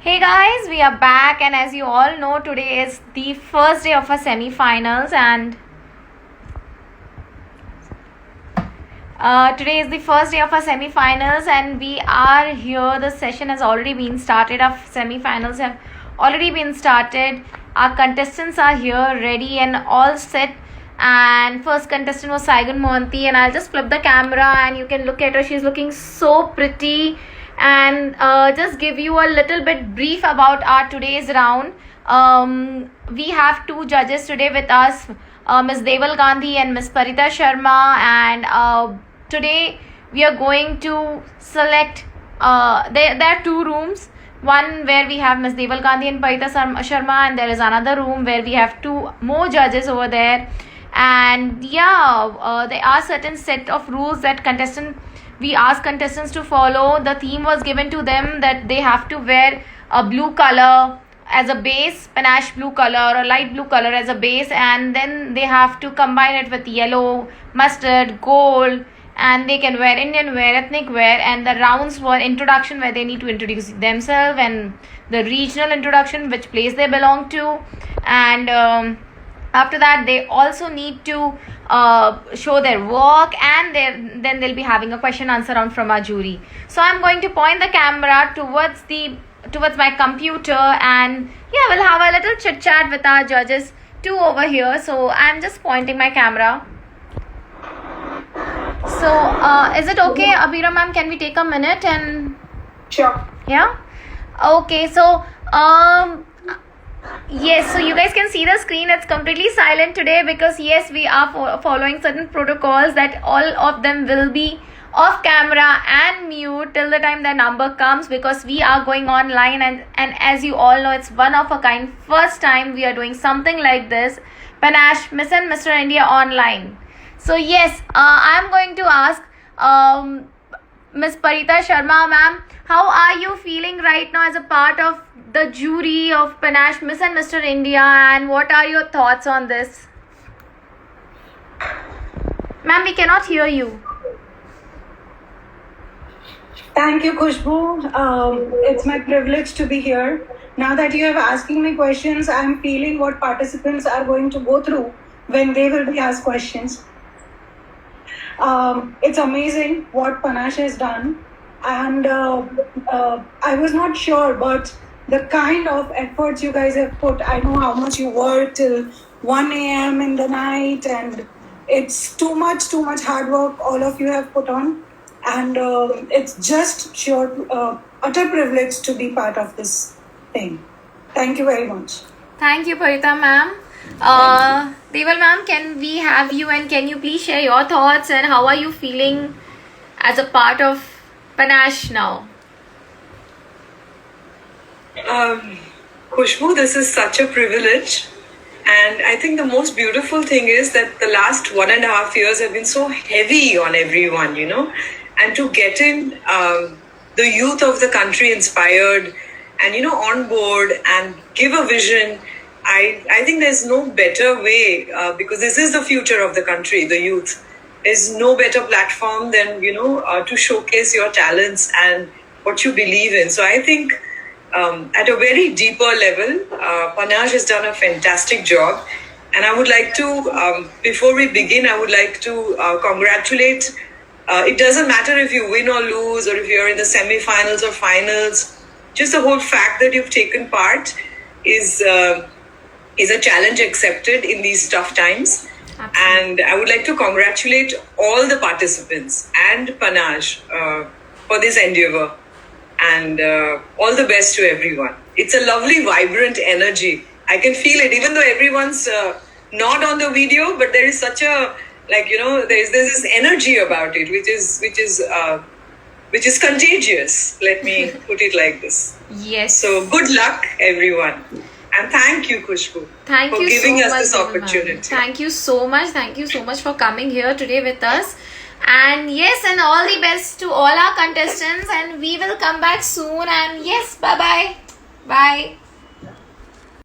Hey guys, we are back, and as you all know, today is the first day of our semi-finals, and today is the first day of our semi-finals, and we are here. The session has already been started. Our semi-finals have already been started. Our contestants are here, ready and all set. And first contestant was Saigun Mohanty, and I'll just flip the camera, and you can look at her. She's looking so pretty. And just give you a little bit brief about our today's round. We have two judges today with us, Ms. Deval Gandhi and Ms. Parita Sharma, and today we are going to select there are two rooms, one where we have Ms. Deval Gandhi and Parita Sharma, and there is another room where we have two more judges over there. And there are certain set of rules that we ask contestants to follow. The theme was given to them that they have to wear a blue color as a base, panache blue color or light blue color as a base, and then they have to combine it with yellow, mustard, gold, and they can wear Indian wear, ethnic wear. And the rounds were introduction, where they need to introduce themselves, and the regional introduction, which place they belong to, and after that they also need to show their work, and then they'll be having a question answer round from our jury. So I'm going to point the camera towards my computer, and we'll have a little chit chat with our judges too over here. So I'm just pointing my camera. So is it okay, Abira ma'am, can we take a minute? And sure. Yeah, okay. So yes, so you guys can see the screen. It's completely silent today because yes, we are following certain protocols that all of them will be off camera and mute till the time their number comes, because we are going online, and as you all know, it's one of a kind. First time we are doing something like this, Panache Miss and Mr. India online. So yes, I'm going to ask Miss Parita Sharma ma'am, how are you feeling right now as a part of the jury of Panache Miss and Mr. India, and what are your thoughts on this? Ma'am, we cannot hear you. Thank you, Khushbu. It's my privilege to be here. Now that you have asking me questions, I'm feeling what participants are going to go through when they will be asked questions. It's amazing what Panache has done, and I was not sure, but the kind of efforts you guys have put, I know how much you work till 1 a.m. in the night, and it's too much hard work all of you have put on, and it's just utter privilege to be part of this thing. Thank you very much. Thank you, Parita ma'am. Deval ma'am, can we have you, and can you please share your thoughts, and how are you feeling as a part of Panache now? Khushbu, this is such a privilege, and I think the most beautiful thing is that the last 1.5 years have been so heavy on everyone, and to get in the youth of the country inspired and on board and give a vision. I think there's no better way, because this is the future of the country, the youth. There's no better platform than to showcase your talents and what you believe in. So I think at a very deeper level, Panache has done a fantastic job. And I would like to, before we begin, I would like to congratulate. It doesn't matter if you win or lose, or if you're in the semi-finals or finals. Just the whole fact that you've taken part is a challenge accepted in these tough times. Absolutely. And I would like to congratulate all the participants and Panache for this endeavor. And all the best to everyone. It's a lovely, vibrant energy. I can feel it, even though everyone's not on the video, but there is such a, there's this energy about it, which is contagious. Let me put it like this. Yes. So good luck, everyone. And thank you, Khushbu, for giving us this opportunity. Thank you so much. Thank you so much for coming here today with us. And yes, and all the best to all our contestants, and we will come back soon. And yes, bye-bye. Bye.